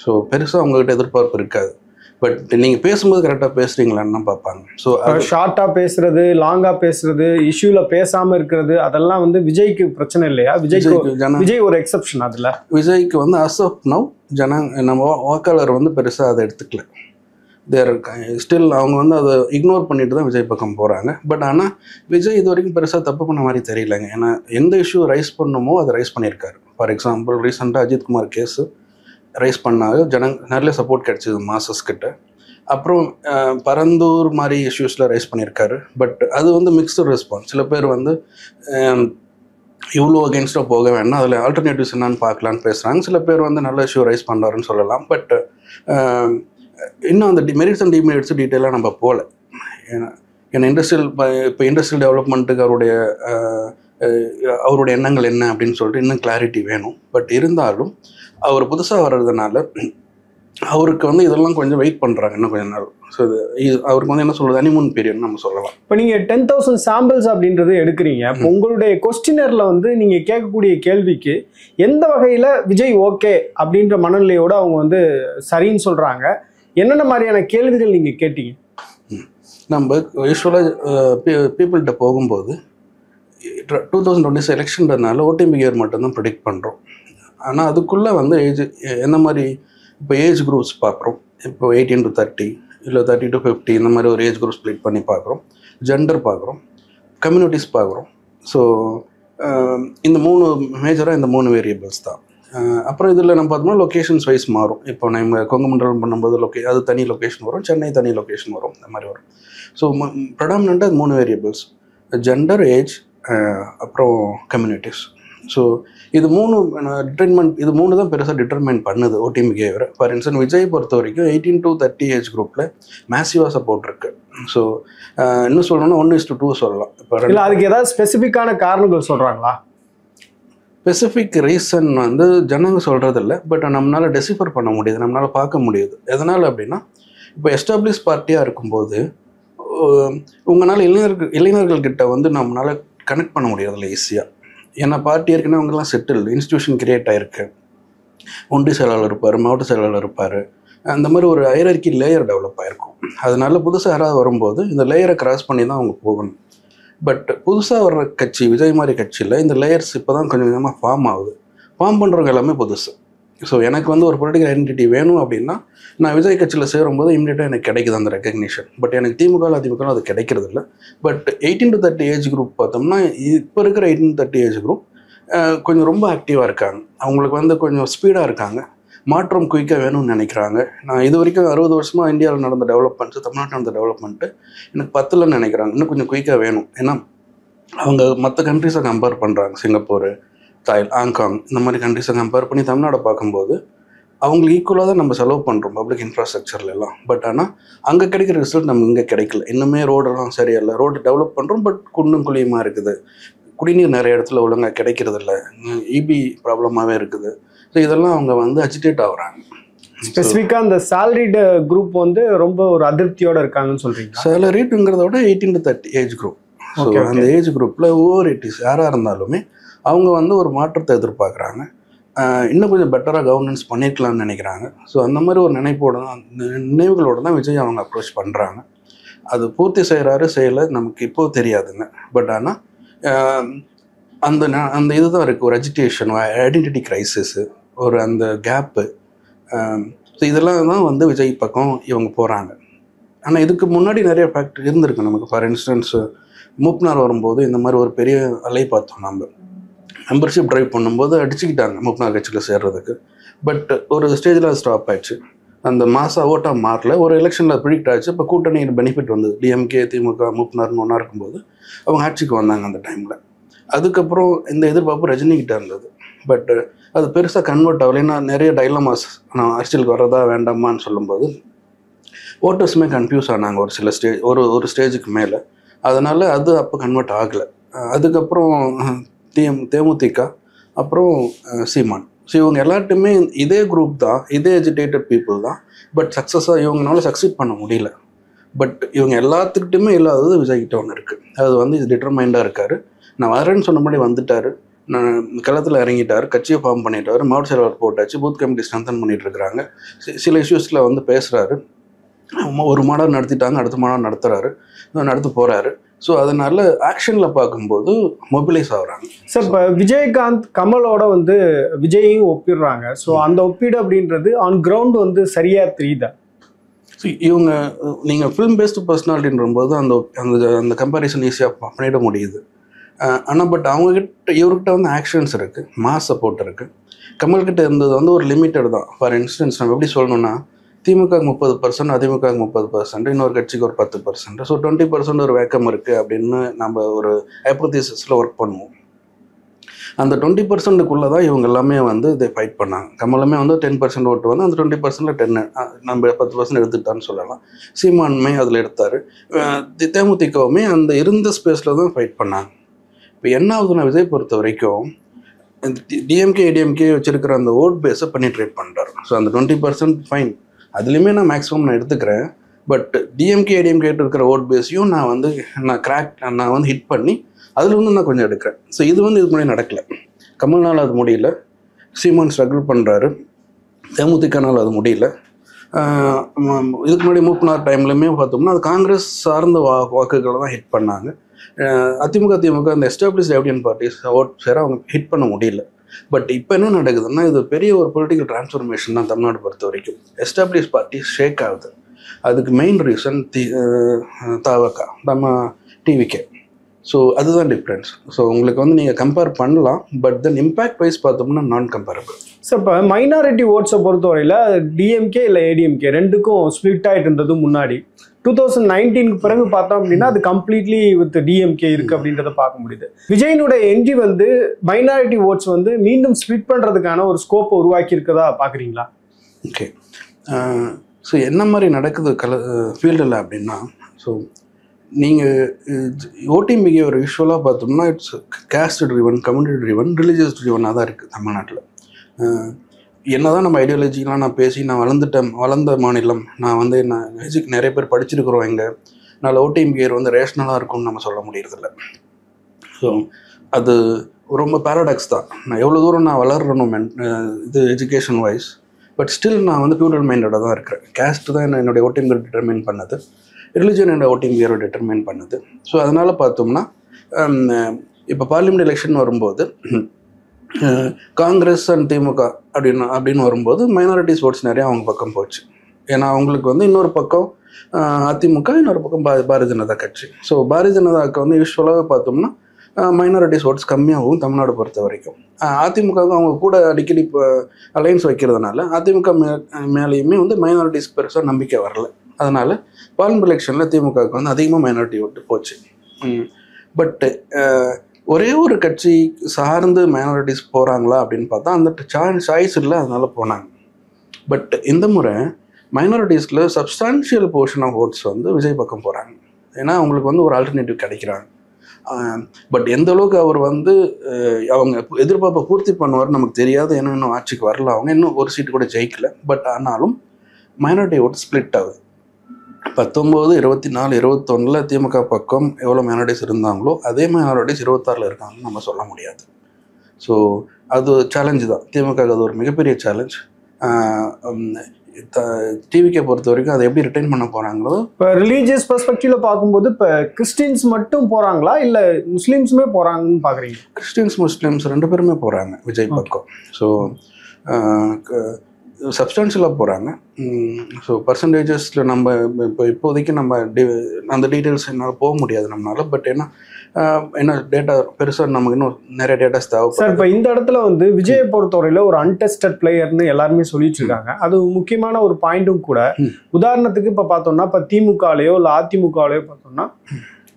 ஸோ பெருசாக உங்கள்கிட்ட எதிர்பார்ப்பு இருக்காது. பட் நீங்கள் பேசும்போது கரெக்டாக பேசுகிறீங்களான்னு தான் பார்ப்பாங்க. ஸோ ஷார்ட்டாக பேசுறது, லாங்காக பேசுறது, இஷ்யூவில் பேசாமல் இருக்கிறது, அதெல்லாம் வந்து விஜய்க்கு பிரச்சனை இல்லையா? விஜய் ஒரு எக்ஸப்ஷன். அதில் விஜய்க்கு வந்து அஸ் ஆஃப் நவ் நம்ம வாக்காளர் வந்து பெருசாக அதை எடுத்துக்கல. தேர் ஸ்டில் அவங்க வந்து அதை இக்னோர் பண்ணிட்டு தான் விஜய் பக்கம் போகிறாங்க. பட் ஆனால் விஜய் இது வரைக்கும் பெருசாக தப்பு பண்ண மாதிரி தெரியலைங்க. ஏன்னா எந்த இஷ்யூ ரைஸ் பண்ணணுமோ அதை ரைஸ் பண்ணியிருக்காரு. ஃபார் எக்ஸாம்பிள் ரீசெண்டாக அஜித்குமார் கேஸு ரைஸ் பண்ணாங்க, நிறைய சப்போர்ட் கிடச்சிது மாசஸ் கிட்ட. அப்புறம் பரந்தூர் மாதிரி இஷ்யூஸில் ரைஸ் பண்ணியிருக்காரு. பட் அது வந்து மிக்ஸ்டு ரெஸ்பான்ஸ். சில பேர் வந்து இவ்வளோ அகென்ஸ்டாக போக வேண்டாம், அதில் ஆல்டர்னேட்டிவ்ஸ் என்னன்னு பார்க்கலான்னு பேசுகிறாங்க. சில பேர் வந்து நல்ல இஷ்யூ ரைஸ் பண்ணுறாருன்னு சொல்லலாம். பட் இன்னும் அந்த மெரிட்ஸ் அண்ட் டிமெரிட்ஸ் டீட்டெயிலாக நம்ம போகல. ஏன்னா இண்டஸ்ட்ரியல் டெவலப்மெண்ட்டுக்கு அவருடைய எண்ணங்கள் என்ன அப்படின்னு சொல்லிட்டு இன்னும் கிளாரிட்டி வேணும். பட் இருந்தாலும் அவர் புதுசாக வர்றதுனால அவருக்கு வந்து இதெல்லாம் கொஞ்சம் வெயிட் பண்ணுறாங்க இன்னும் கொஞ்சம் நாள். ஸோ இது அவருக்கு வந்து என்ன சொல்கிறது, ஹனிமூன் பீரியட்னு நம்ம சொல்லலாம். இப்போ நீங்கள் 10,000 சாம்பிள்ஸ் அப்படின்றது எடுக்கிறீங்க. இப்போ உங்களுடைய கொஸ்டினரில் வந்து நீங்கள் கேட்கக்கூடிய கேள்விக்கு எந்த வகையில் விஜய் ஓகே அப்படின்ற மனநிலையோடு அவங்க வந்து சரின்னு சொல்கிறாங்க? என்னென்ன மாதிரியான கேள்விகள் நீங்கள் கேட்டீங்க? நம்ம யூஸ்வலாக பீப்புள்கிட்ட போகும்போது 2026 எலெக்ஷன்றதுனால ஓட்டிங் பிஹேவியர் மட்டும்தான் ப்ரிடிக்ட் பண்ணுறோம். ஆனால் அதுக்குள்ளே வந்து எந்த மாதிரி இப்போ ஏஜ் குரூப்ஸ் பார்க்குறோம். இப்போ 18 to 30 இல்லை 30 to 50 இந்த மாதிரி ஒரு ஏஜ் குரூப் ஸ்ப்ளிட் பண்ணி பார்க்குறோம். ஜெண்டர் பார்க்குறோம், கம்யூனிட்டிஸ் பார்க்குறோம். ஸோ இந்த 3 மேஜராக இந்த 3 வேரியபிள்ஸ் தான். அப்புறம் இதில் நம்ம பார்த்தோம்னா லொக்கேஷன்ஸ் வைஸ் மாறும். இப்போ நம்ம கொங்கு மண்டலம் பண்ணும்போது அது தனி லொக்கேஷன் வரும், சென்னை தனி லொக்கேஷன் வரும், இந்த மாதிரி வரும். ஸோ ப்ரடாமினண்ட்டாக 3 வேரியபிள்ஸ்: ஜெண்டர், ஏஜ், அப்புறம் கம்யூனிட்டிஸ். ஸோ இது 3 தான் பெருசாக டிட்டர்மைன் பண்ணுது voting behaviour. For instance Vijay பொறுத்த வரைக்கும் 18 to 30 ஏஜ் குரூப்பில் மேசிவாக சப்போர்ட் இருக்குது. ஸோ இன்னும் சொல்லணும்னா 1:2 சொல்லலாம். இப்போ அதுக்கு ஏதாவது ஸ்பெசிஃபிக்கான காரணங்கள் சொல்கிறாங்களா? ஸ்பெசிஃபிக் ரீசன் வந்து ஜனங்க சொல்கிறது இல்லை. பட் நம்மளால் டெசிஃபர் பண்ண முடியுது, நம்மளால் பார்க்க முடியுது. எதனால் அப்படின்னா, இப்போ எஸ்டாப்ளிஷ் பார்ட்டியாக இருக்கும்போது உங்களால் இளைஞர்கள்கிட்ட வந்து நம்மளால் கனெக்ட் பண்ண முடியாதுல்ல ஈஸியாக. ஏன்னா பார்ட்டி இருக்குன்னா அவங்கெல்லாம் செட்டில்டு, இன்ஸ்டியூஷன் கிரியேட் ஆகிருக்கு. ஒன்றிய செயலாளர் இருப்பார், மாவட்ட செயலாளர் இருப்பார், அந்த மாதிரி ஒரு ஹையரார்கி லேயர் டெவலப் ஆகிருக்கும். அதனால புதுசாக யாராவது வரும்போது இந்த லேயரை கிராஸ் பண்ணி தான் அவங்க போகணும். பட் புதுசாக வர்ற கட்சி விஜய் மாதிரி கட்சியில் இந்த லேயர்ஸ் இப்போ தான் கொஞ்சம் கொஞ்சமாக ஃபார்ம் ஆகுது. ஃபார்ம் பண்ணுறவங்க எல்லாமே புதுசு. ஸோ எனக்கு வந்து ஒரு பொலிட்டிக்கல் ஐடென்டிட்டி வேணும் அப்படின்னா நான் விஜய் கட்சியில் சேரும்போது இம்மிடியட்டாக எனக்கு கிடைக்குது அந்த ரெக்கக்னிஷன். பட் எனக்கு அதிமுக அது கிடைக்கிறது இல்லை. பட் 18 to 30 ஏஜ் குரூப் பார்த்தோம்னா இப்போ இருக்கிற 18 to 30 ஏஜ் குரூப் கொஞ்சம் ரொம்ப ஆக்டிவாக இருக்காங்க. அவங்களுக்கு வந்து கொஞ்சம் ஸ்பீடாக இருக்காங்க, மாற்றம் குயிக்காக வேணும்னு நினைக்கிறாங்க. நான் இது வரைக்கும் 60 வருஷமாக இந்தியாவில் நடந்த டெவலப்மெண்ட்ஸு, தமிழ்நாட்டில் நடந்த டெவலப்மெண்ட்டு எனக்கு 10ல் நினைக்கிறாங்க. இன்னும் கொஞ்சம் குயிக்காக வேணும். ஏன்னா அவங்க மற்ற கண்ட்ரிஸை கம்பேர் பண்ணுறாங்க. சிங்கப்பூர், ஹாங்காங் இந்த மாதிரி கண்ட்ரிஸை கம்பேர் பண்ணி தமிழ்நாடை பார்க்கும்போது அவங்களுக்கு ஈக்குவலாக தான் நம்ம செலவு பண்ணுறோம் பப்ளிக் இன்ஃப்ராஸ்ட்ரக்சர்ல எல்லாம். பட் ஆனால் அங்கே கிடைக்கிற ரிசல்ட் நம்ம இங்கே கிடைக்கல. இன்னுமே ரோடெல்லாம் சரியில்லை, ரோடு டெவலப் பண்ணுறோம், பட் குண்டும் குழியுமாக இருக்குது. குடிநீர் நிறைய இடத்துல ஒழுங்காக கிடைக்கிறது இல்லை, இபி ப்ராப்ளமாகவே இருக்குது. ஸோ இதெல்லாம் அவங்க வந்து அஜிடேட் ஆகுறாங்க. ஸ்பெசிஃபிக்காக அந்த சேலரிடு குரூப் வந்து ரொம்ப ஒரு அதிருப்தியோடு இருக்காங்கன்னு சொல்கிறீங்க. சேலரிடுங்கிறத விட 18 to 30 ஏஜ் குரூப். ஸோ அந்த ஏஜ் குரூப்பில் ஓவர் 80s யாராக இருந்தாலுமே அவங்க வந்து ஒரு மாற்றத்தை எதிர்பார்க்குறாங்க. இன்னும் கொஞ்சம் பெட்டராக கவர்னன்ஸ் பண்ணியிருக்கலாம்னு நினைக்கிறாங்க. ஸோ அந்த மாதிரி ஒரு நினைப்போடு தான், அந்த நினைவுகளோடு தான் விஜய் அவங்க அப்ரோச் பண்ணுறாங்க. அது பூர்த்தி செய்கிறாரு செய்யலை நமக்கு இப்போது தெரியாதுங்க. பட் ஆனால் அந்த இதுதான் இருக்குது, ஒரு எஜுகேஷன், ஐடென்டிட்டி க்ரைசிஸு, ஒரு அந்த கேப்பு. ஸோ இதெல்லாம் தான் வந்து விஜய் பக்கம் இவங்க போகிறாங்க. ஆனால் இதுக்கு முன்னாடி நிறைய ஃபேக்டர் இருந்திருக்கு நமக்கு. ஃபார் இன்ஸ்டன்ஸ் மூப்னார் வரும்போது இந்த மாதிரி ஒரு பெரிய அலை பார்த்தோம். நம்ம மெம்பர்ஷிப் ட்ரைவ் பண்ணும்போது அடிச்சுக்கிட்டாங்க மூப்னார் கட்சியில் சேர்றதுக்கு. பட் ஒரு ஸ்டேஜில் ஸ்டாப் ஆயிடுச்சு. அந்த மாசா ஓட்டாக மாறல. ஒரு எலெக்ஷனில் ப்ரிடிக்ட் ஆச்சு. இப்போ கூட்டணி பெனிஃபிட் வந்தது. டிஎம்கே, திமுக, மூப்னார்னு ஒன்றா இருக்கும்போது அவங்க ஆட்சிக்கு வந்தாங்க அந்த டைமில். அதுக்கப்புறம் இந்த எதிர்பார்ப்பு ரஜினிகிட்ட இருந்தது. பட் அது பெருசாக கன்வெர்ட் ஆகலை. ஏன்னா நிறைய டைலமாஸ், நான் அரசியலுக்கு வரதா வேண்டாமான்னு சொல்லும்போது ஓட்டர்ஸுமே கன்ஃபியூஸ் ஆனாங்க ஒரு சில ஸ்டேஜ், ஒரு ஸ்டேஜுக்கு மேலே. அதனால் அது அப்போ கன்வெர்ட் ஆகலை. அதுக்கப்புறம் தேமுதிக, அப்புறம் சீமான். ஸோ இவங்க எல்லாருமே இதே குரூப் தான், இதே எஜுகேட்டட் பீப்புள் தான். பட் சக்ஸஸாக இவங்களால சக்சீட் பண்ண முடியல. பட் இவங்க எல்லாத்துக்கிட்டையுமே இல்லாதது விஜய்கிட்ட ஒன்று இருக்குது. அது வந்து இது டிட்டர்மைண்டாக இருக்கார். நான் வரேன்னு சொன்ன மாதிரி வந்துட்டார். நான் களத்தில் இறங்கிட்டார், கட்சியை ஃபார்ம் பண்ணிட்டார், மாவட்ட செயலாளர் போட்டாச்சு, பூத் கமிட்டி ஸ்ட்ரென்தன் பண்ணிட்டு இருக்கிறாங்க. சில இஷ்யூஸில் வந்து பேசுகிறாரு. ஒரு மாநாடு நடத்திட்டாங்க, அடுத்த மாநாடு நடத்த போகிறாரு. ஸோ அதனால் ஆக்ஷனில் பார்க்கும்போது மொபிலைஸ் ஆகுறாங்க. சார், இப்போ விஜயகாந்த் கமலோட வந்து விஜயையும் ஒப்பிடுறாங்க. ஸோ அந்த ஒப்பீடு அப்படின்றது ஆன் கிரவுண்ட் வந்து சரியாக தெரியுதா? ஸோ இவங்க நீங்கள் ஃபிலிம் பேஸ்டு பர்சனாலிட்டின்றபோது அந்த கம்பேரிசன் ஈஸியாக பண்ணிட முடியுது. ஆனால் பட் அவங்கக்கிட்ட, இவர்கிட்ட வந்து ஆக்ஷன்ஸ் இருக்குது, மாஸ் சப்போர்ட் இருக்குது. கமல்கிட்ட இருந்தது வந்து ஒரு லிமிட்டட் தான். ஃபார் இன்ஸ்டன்ஸ் நம்ம எப்படி சொல்லணும்னா, திமுக 30%, அதிமுக 30%, இன்னொரு கட்சிக்கு ஒரு 10%. ஸோ 20% ஒரு வேக்கம் இருக்குது அப்படின்னு நம்ம ஒரு ஹைப்போதீசிஸில் ஒர்க் பண்ணுவோம். அந்த 20%க்குள்ளே தான் இவங்க எல்லாமே வந்து இதை ஃபைட் பண்ணாங்க. கமலுமே வந்து 10% ஓட்டு வந்து அந்த 20%ல் 10 நம்ம 10% எடுத்துக்கிட்டான்னு சொல்லலாம். சீமானுமே அதில் எடுத்தார். தேமுதிகவுமே அந்த இருந்த ஸ்பேஸில் தான் ஃபைட் பண்ணாங்க. இப்போ என்ன ஆகுதுன்னா, விஜய் பொறுத்த வரைக்கும் டிஎம்கே, ஏடிஎம்கே வச்சிருக்கிற அந்த ஓட் பேஸை பெனிட்ரேட் பண்ணுறாரு. ஸோ அந்த 20% ஃபைன், அதுலேயுமே நான் மேக்ஸிமம் நான் எடுத்துக்கிறேன். பட் டிஎம்கே, ஏடிஎம்கே இருக்கிற ஓட் பேஸையும் நான் வந்து ஹிட் பண்ணி அதில் வந்து நான் கொஞ்சம் எடுக்கிறேன். ஸோ இது வந்து இதுக்கு முன்னாடி நடக்கலை. கமல்னால் அது முடியல, சீமான் ஸ்ட்ரகிள் பண்ணுறாரு, தேமுதிகனால் அது முடியல. இதுக்கு முன்னாடி மூப்னார் டைம்லையுமே பார்த்தோம்னா அது காங்கிரஸ் சார்ந்த வாக்குகளை தான் ஹிட் பண்ணாங்க. அதிமுக, திமுக இந்த எஸ்டாப்ளிஷ்ட் ஐடியன் பார்ட்டிஸ் ஓட் சேர அவங்க ஹிட் பண்ண முடியல. பட் இப்போ என்ன நடக்குதுன்னா, இது பெரிய ஒரு பொலிட்டிக்கல் டிரான்ஸ்ஃபர்மேஷன் தான் தமிழ்நாடு பொறுத்த வரைக்கும். எஸ்டாப்ளிஷ் பார்ட்டி ஷேக் ஆகுது. அதுக்கு மெயின் ரீசன் தவக, நம்ம டிவிகே. ஸோ அதுதான் டிஃப்ரென்ஸ். ஸோ உங்களுக்கு வந்து நீங்கள் கம்பேர் பண்ணலாம், பட் தென் இம்பேக்ட் வைஸ் பார்த்தோம்னா நான் கம்பேரபிள். சார், இப்போ மைனாரிட்டி ஓட்ஸை பொறுத்தவரையில் டிஎம்கே இல்லை ஏடிஎம்கே ரெண்டுக்கும் ஸ்பிளிட் ஆகிட்டு இருந்தது முன்னாடி. 2019 பிறகு பார்த்தோம் அப்படின்னா அது கம்ப்ளீட்லி வித் டிஎம்கே இருக்குது அப்படின்றத பார்க்க முடியுது. விஜயனுடைய என்ட்ரி வந்து மைனாரிட்டி ஓட்ஸ் வந்து மீண்டும் ஸ்பிளிட் பண்ணுறதுக்கான ஒரு ஸ்கோப்பை உருவாக்கி இருக்கதா பார்க்குறீங்களா? ஓகே. ஸோ என்ன மாதிரி நடக்குது ஃபீல்டில் அப்படின்னா, ஸோ நீங்கள் ஓட்டிங் பிஹேவியர் யூஸ்வலாக பார்த்தோம்னா it's caste driven, community driven, religious ட்ரிவனாக தான் இருக்குது தமிழ்நாட்டில். என்ன தான் நம்ம ஐடியாலஜிக்கெலாம் நான் பேசி நான் வளர்ந்த மாநிலம், நான் வந்து நிறைய பேர் படிச்சிருக்கிறோம் இங்கே, அதனால் ஓட்டிங் பிஹேவியர் வந்து ரேஷ்னலாக இருக்கும்னு நம்ம சொல்ல முடியறதில்ல. ஸோ அது ரொம்ப பேரடாக்ஸ் தான். நான் எவ்வளோ தூரம் நான் வளரணும் இது எஜுகேஷன் வைஸ், பட் ஸ்டில் நான் வந்து பியூரல் மைண்டடாக தான் இருக்கிறேன். கேஸ்ட் தான் என்னுடைய ஓட்டிங் பிஹேவியர் டிட்டர்மைன் பண்ணது, ரிலிஜன் என்னோட ஓட்டிங் பிஹேவியர் டிட்டர்மைன் பண்ணுது. ஸோ அதனால் பார்த்தோம்னா இப்போ பார்லிமெண்ட் எலெக்ஷன் வரும்போது காங்கிரஸ் அண்ட் திமுக அப்படின்னு வரும்போது மைனாரிட்டிஸ் ஓட்ஸ் நிறையா அவங்க பக்கம் போச்சு. ஏன்னா அவங்களுக்கு வந்து இன்னொரு பக்கம் அதிமுக, இன்னொரு பக்கம் பாரதிய ஜனதா கட்சி. ஸோ பாரதிய ஜனதாவுக்கு வந்து யூஸ்வலாகவே பார்த்தோம்னா மைனாரிட்டிஸ் ஓட்ஸ் கம்மியாகவும் தமிழ்நாடு பொறுத்த வரைக்கும். அதிமுகவுக்கு அவங்க கூட அடிக்கடி இப்போ அலைன்ஸ் வைக்கிறதுனால அதிமுக மேலேயுமே வந்து மைனாரிட்டிஸ் பெருசாக நம்பிக்கை வரல. அதனால் பார்லிமெண்ட் எலெக்ஷனில் திமுகவுக்கு வந்து அதிகமாக மைனாரிட்டி ஓட்டு போச்சு. பட்டு ஒரே ஒரு கட்சி சார்ந்து மைனாரிட்டிஸ் போகிறாங்களா அப்படின்னு பார்த்தா அந்த சாய்ஸ் இல்லை, அதனால போனாங்க. பட் இந்த முறை மைனாரிட்டிஸில் சப்ஸ்டான்ஷியல் போர்ஷன் ஆஃப் ஓட்ஸ் வந்து விஜய் பக்கம் போகிறாங்க. ஏன்னா அவங்களுக்கு வந்து ஒரு ஆல்டர்னேட்டிவ் கிடைக்கிறாங்க. பட் எந்த அளவுக்கு அவர் வந்து அவங்க எதிர்பார்ப்பை பூர்த்தி பண்ணுவார் நமக்கு தெரியாது. ஏன்னா இன்னும் ஆட்சிக்கு வரல, அவங்க இன்னும் ஒரு சீட்டு கூட ஜெயிக்கல. பட் ஆனாலும் மைனாரிட்டி ஓட்டு ஸ்பிளிட் ஆகுது. 19, 24, 21 திமுக பக்கம் எவ்வளோ மைனாரிட்டிஸ் இருந்தாங்களோ அதே மைனாரிட்டிஸ் 26 இருக்காங்கன்னு நம்ம சொல்ல முடியாது. ஸோ அது சேலஞ்சு தான் திமுக, அது ஒரு மிகப்பெரிய சேலஞ்ச். டிவிக்கே பொறுத்த வரைக்கும் அதை எப்படி ரிட்டைன் பண்ண போகிறாங்களோ. இப்போ ரிலீஜியஸ் பெர்ஸ்பெக்டிவ்ல பார்க்கும்போது இப்போ கிறிஸ்டின்ஸ் மட்டும் போகிறாங்களா இல்லை முஸ்லீம்ஸுமே போகிறாங்கன்னு பார்க்குறீங்க? கிறிஸ்டின்ஸ் முஸ்லீம்ஸ் 2 பேருமே போகிறாங்க விஜய் பக்கம். ஸோ சப்ஸ்டான்ஷியலாக போகிறாங்க. ஸோ பர்சன்டேஜஸில் நம்ம இப்போதைக்கு நம்ம அந்த டீட்டெயில்ஸ் என்னால் போக முடியாது நம்மளால. பட் என்ன டேட்டா பெருசாக நமக்கு இன்னும் நிறைய டேட்டாஸ் தேவைப்படும். சார், இப்போ இந்த இடத்துல வந்து விஜயை பொறுத்தவரையில் ஒரு அன்டெஸ்டட் பிளேயர்னு எல்லாருமே சொல்லிட்டு இருக்காங்க. அது முக்கியமான ஒரு பாயிண்ட்டும் கூட. உதாரணத்துக்கு இப்போ பார்த்தோம்னா இப்போ திமுகலையோ இல்லை அதிமுகலையோ பார்த்தோம்னா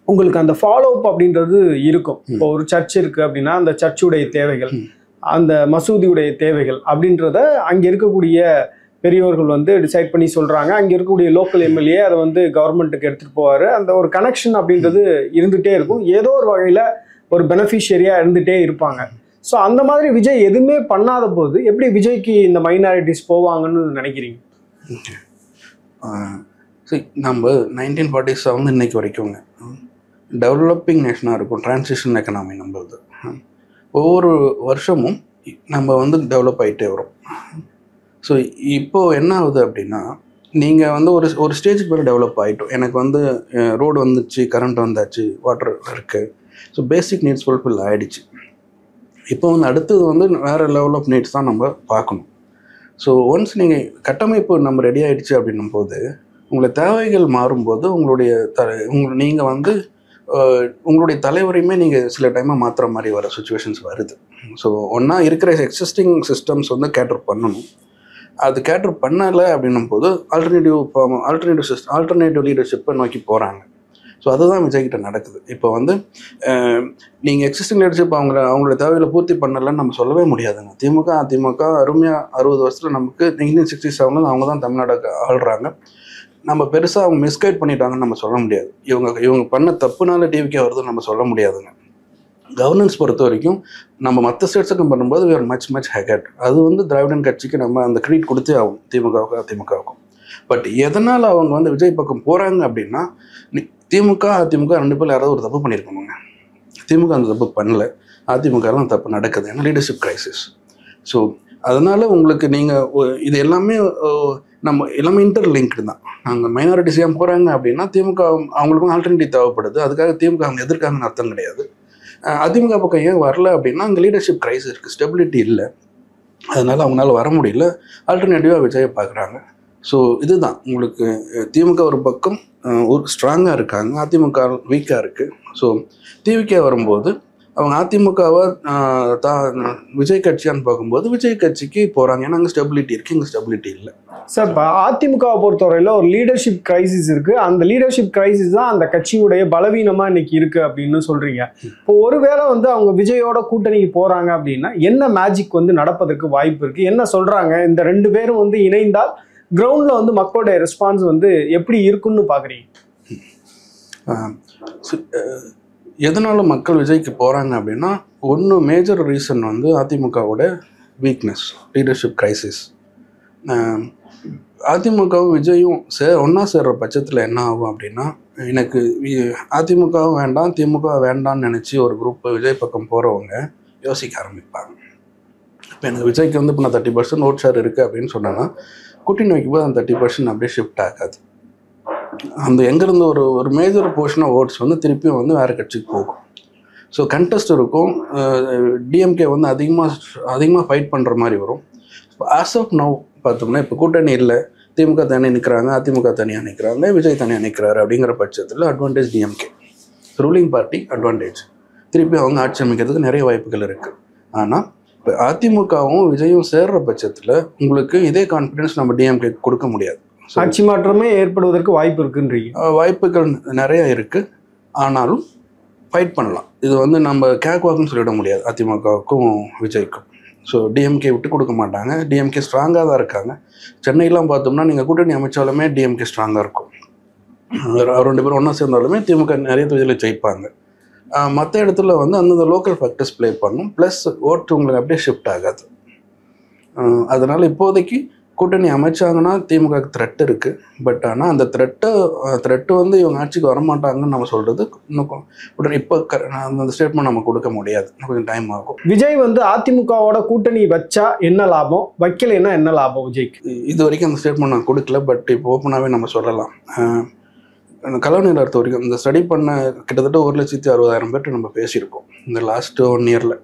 உங்களுக்கு அந்த ஃபாலோ அப் அப்படின்றது இருக்கும். இப்போ ஒரு சர்ச் இருக்குது அப்படின்னா அந்த சர்ச்சுடைய தேவைகள், அந்த மசூதியுடைய தேவைகள் அப்படின்றத அங்கே இருக்கக்கூடிய பெரியவர்கள் வந்து டிசைட் பண்ணி சொல்கிறாங்க. அங்கே இருக்கக்கூடிய லோக்கல் எம்எல்ஏ அதை வந்து கவர்மெண்ட்டுக்கு எடுத்துகிட்டு போவார். அந்த ஒரு கனெக்ஷன் அப்படின்றது இருந்துகிட்டே இருக்கும். ஏதோ ஒரு வகையில் ஒரு பெனிஃபிஷியரியாக இருந்துகிட்டே இருப்பாங்க. ஸோ அந்த மாதிரி விஜய் எதுவுமே பண்ணாத போது எப்படி விஜய்க்கு இந்த மைனாரிட்டிஸ் போவாங்கன்னு நினைக்கிறீங்க? சரி, நம்ம 1940s வந்து இன்னைக்கு வரைக்குங்க டெவலப்பிங் நேஷனாக இருக்கும். டிரான்சிஷன் எக்கனாமி நம்மளது. ஒவ்வொரு வருஷமும் நம்ம வந்து டெவலப் ஆகிட்டே வரும். ஸோ இப்போது என்ன ஆகுது அப்படின்னா, நீங்கள் வந்து ஒரு ஸ்டேஜுக்கு மேலே டெவலப் ஆகிட்டோம். எனக்கு வந்து ரோடு வந்துச்சு, கரண்ட் வந்தாச்சு, வாட்டர் இருக்குது. ஸோ பேசிக் நீட்ஸ் ஃபுல்ஃபில் ஆகிடுச்சு. இப்போ வந்து அடுத்தது வந்து வேறு லெவல் ஆஃப் நீட்ஸ் தான் நம்ம பார்க்கணும். ஸோ ஒன்ஸ் நீங்கள் கட்டமைப்பு நம்ம ரெடி ஆகிடுச்சு அப்படின்னும் போது உங்களுடைய தேவைகள் மாறும்போது நீங்கள் வந்து உங்களுடைய தலைவரையுமே நீங்கள் சில டைமாக மாற்றுற மாதிரி வர சுச்சுவேஷன்ஸ் வருது. ஸோ ஒன்றா இருக்கிற எக்ஸிஸ்டிங் சிஸ்டம்ஸ் வந்து கேட்டர் பண்ணணும். அது கேட்டர் பண்ணலை அப்படின்னும் போது ஆல்டர்னேட்டிவ் லீடர்ஷிப்பை நோக்கி போகிறாங்க. ஸோ அதுதான் விஜய்கிட்ட நடக்குது. இப்போ வந்து நீங்கள் எக்ஸிஸ்டிங் லீடர்ஷிப் அவங்களோட தேவைகளை பூர்த்தி பண்ணலைன்னு நம்ம சொல்லவே முடியாதுங்க. திமுக அதிமுக அருமையாக 60 வருஷத்தில் நமக்கு 1967 அவங்க தான் தமிழ்நாடு ஆள்றாங்க. நம்ம பெருசாக அவங்க மிஸ்கைட் பண்ணிட்டாங்கன்னு நம்ம சொல்ல முடியாது. இவங்க பண்ண தப்புனால டிவிக்கே வருதுன்னு நம்ம சொல்ல முடியாதுங்க. கவர்னன்ஸ் பொறுத்த வரைக்கும் நம்ம மற்ற ஸ்டேட்ஸுக்கும் பண்ணும்போது we are much ஹெகட். அது வந்து திராவிடன் கட்சிக்கு நம்ம அந்த கிரெடிட் கொடுத்தே ஆகும், திமுகவுக்கும் அதிமுகவுக்கும். பட் எதனால் அவங்க வந்து விஜய் பக்கம் போகிறாங்க அப்படின்னா, திமுக அதிமுக 2 பேர் யாராவது ஒரு தப்பு பண்ணியிருக்கணுங்க. திமுக அந்த தப்பு பண்ணல, அதிமுகலாம் தப்பு நடக்குது. ஏன்னா லீடர்ஷிப் கிரைசிஸ். ஸோ அதனால் உங்களுக்கு நீங்கள் இது எல்லாமே நம்ம எல்லாமே இன்டர்லிங்க்டு தான். நாங்கள் மைனாரிட்டிஸ் ஏன் போகிறாங்க அப்படின்னா திமுக அவங்களுக்கும் ஆல்டர்னேட்டிவ் தேவைப்படுது. அதுக்காக திமுக அவங்க எதிர்க்காங்கன்னு அர்த்தம் கிடையாது. அதிமுக பக்கம் ஏன் வரல அப்படின்னா அங்கே லீடர்ஷிப் கிரைசிஸ் இருக்குது, ஸ்டெபிலிட்டி இல்லை. அதனால் அவங்களால வர முடியல. ஆல்டர்னேட்டிவாக விஜயை பார்க்குறாங்க. ஸோ இதுதான் உங்களுக்கு திமுக ஒரு பக்கம் ஒரு ஸ்ட்ராங்காக இருக்காங்க, அதிமுக வீக்காக இருக்குது. ஸோ டிவிக்கே வரும்போது அவங்க அதிமுகவை விஜய் கட்சியான்னு பார்க்கும்போது விஜய் கட்சிக்கு போகிறாங்க. ஏன்னா அங்கே ஸ்டெபிலிட்டி இருக்குது, இங்கே ஸ்டெபிலிட்டி இல்லை. சார், இப்போ அதிமுகவை பொறுத்தவரையில் ஒரு லீடர்ஷிப் கிரைசிஸ் இருக்குது. அந்த லீடர்ஷிப் கிரைசிஸ் தான் அந்த கட்சியுடைய பலவீனமாக இன்னைக்கு இருக்குது அப்படின்னு சொல்கிறீங்க. இப்போ ஒருவேளை வந்து அவங்க விஜயோட கூட்டணிக்கு போகிறாங்க அப்படின்னா என்ன மேஜிக் வந்து நடப்பதற்கு வாய்ப்பு இருக்குது? என்ன சொல்கிறாங்க? இந்த 2 பேரும் வந்து இணைந்தால் கிரவுண்டில் வந்து மக்களுடைய ரெஸ்பான்ஸ் வந்து எப்படி இருக்குன்னு பார்க்குறீங்க? எதனால மக்கள் விஜய்க்கு போகிறாங்க அப்படின்னா, ஒன்று மேஜர் ரீசன் வந்து அதிமுகவோட வீக்னஸ், லீடர்ஷிப் கிரைசிஸ். அதிமுகவும் விஜயும் ஒன்றா சேர்ற பட்சத்தில் என்ன ஆகும் அப்படின்னா, எனக்கு அதிமுகவும் வேண்டாம் திமுக வேண்டாம்னு நினச்சி ஒரு குரூப் விஜய் பக்கம் போகிறவங்க யோசிக்க ஆரம்பிப்பாங்க. இப்போ எனக்கு விஜய்க்கு வந்து இப்போ நான் 30% ஓட் ஷேர் இருக்குது அப்படின்னு சொன்னேன்னா, கூட்டணி வைக்கும்போது அந்த 30% அப்படியே ஷிஃப்ட் ஆகாது. அந்த எங்கேருந்து ஒரு மேஜர் போர்ஷன் ஆஃப் ஓட்ஸ் வந்து திருப்பியும் வந்து வேறு கட்சிக்கு போகும். ஸோ கண்டெஸ்ட் இருக்கும். டிஎம்கே வந்து அதிகமாக ஃபைட் பண்ணுற மாதிரி வரும். ஆஸ் ஆஃப் நவ் பார்த்தோம்னா இப்போ கூட்டணி இல்லை, திமுக தனியாக நிற்கிறாங்க, அதிமுக தனியாக நிற்கிறாங்க, விஜய் தனியாக நிற்கிறாரு. அப்படிங்கிற பட்சத்தில் advantage DMK, ruling party advantage. திருப்பி அவங்க ஆட்சி அமைக்கிறதுக்கு நிறைய வாய்ப்புகள் இருக்குது. ஆனால் இப்போ அதிமுகவும் விஜயும் சேர்ற பட்சத்தில் உங்களுக்கு இதே கான்ஃபிடன்ஸ் நம்ம டிஎம்கே கொடுக்க முடியாது. ஆட்சி மாற்றமே ஏற்படுவதற்கு வாய்ப்பு இருக்குன்றீங்க? வாய்ப்புகள் நிறைய இருக்குது. ஆனாலும் ஃபைட் பண்ணலாம். இது வந்து நம்ம கேக்வாக்குன்னு சொல்லிட முடியாது அதிமுகவுக்கும் விஜய்க்கும். ஸோ டிஎம்கே விட்டு கொடுக்க மாட்டாங்க. டிஎம்கே ஸ்ட்ராங்காக தான் இருக்காங்க. சென்னையெலாம் பார்த்தோம்னா நீங்கள் கூட்டணி அமைச்சாலுமே டிஎம்கே ஸ்ட்ராங்காக இருக்கும். 2 பேரும் ஒன்றா சேர்ந்தாலுமே திமுக நிறைய தொகுதியில் ஜெயிப்பாங்க. மற்ற இடத்துல வந்து அந்தந்த லோக்கல் ஃபேக்டர்ஸ் ப்ளே பண்ணும். ப்ளஸ் ஓட்டு உங்களுக்கு அப்படியே ஷிஃப்ட் ஆகாது. அதனால் இப்போதைக்கு கூட்டணி அமைச்சாங்கன்னா திமுகவுக்கு த்ரெட் இருக்குது. பட் ஆனால் அந்த த்ரெட்டு வந்து இவங்க ஆட்சிக்கு வரமாட்டாங்கன்னு நம்ம சொல்கிறது இன்னும் இப்போ அந்த ஸ்டேட்மெண்ட் நம்ம கொடுக்க முடியாது, கொஞ்சம் டைம் ஆகும். விஜய் வந்து அதிமுகவோட கூட்டணி வச்சா என்ன லாபம், வைக்கலைன்னா என்ன லாபம் விஜய்க்கு? இது வரைக்கும் அந்த ஸ்டேட்மெண்ட் நான் கொடுக்கல. பட் இப்போ ஓப்பனாகவே நம்ம சொல்லலாம். கலவணி அர்த்த வரைக்கும் இந்த ஸ்டடி பண்ண கிட்டத்தட்ட 1,60,000 பேர்கிட்ட நம்ம பேசியிருக்கோம் இந்த லாஸ்ட் 1 இயரில்.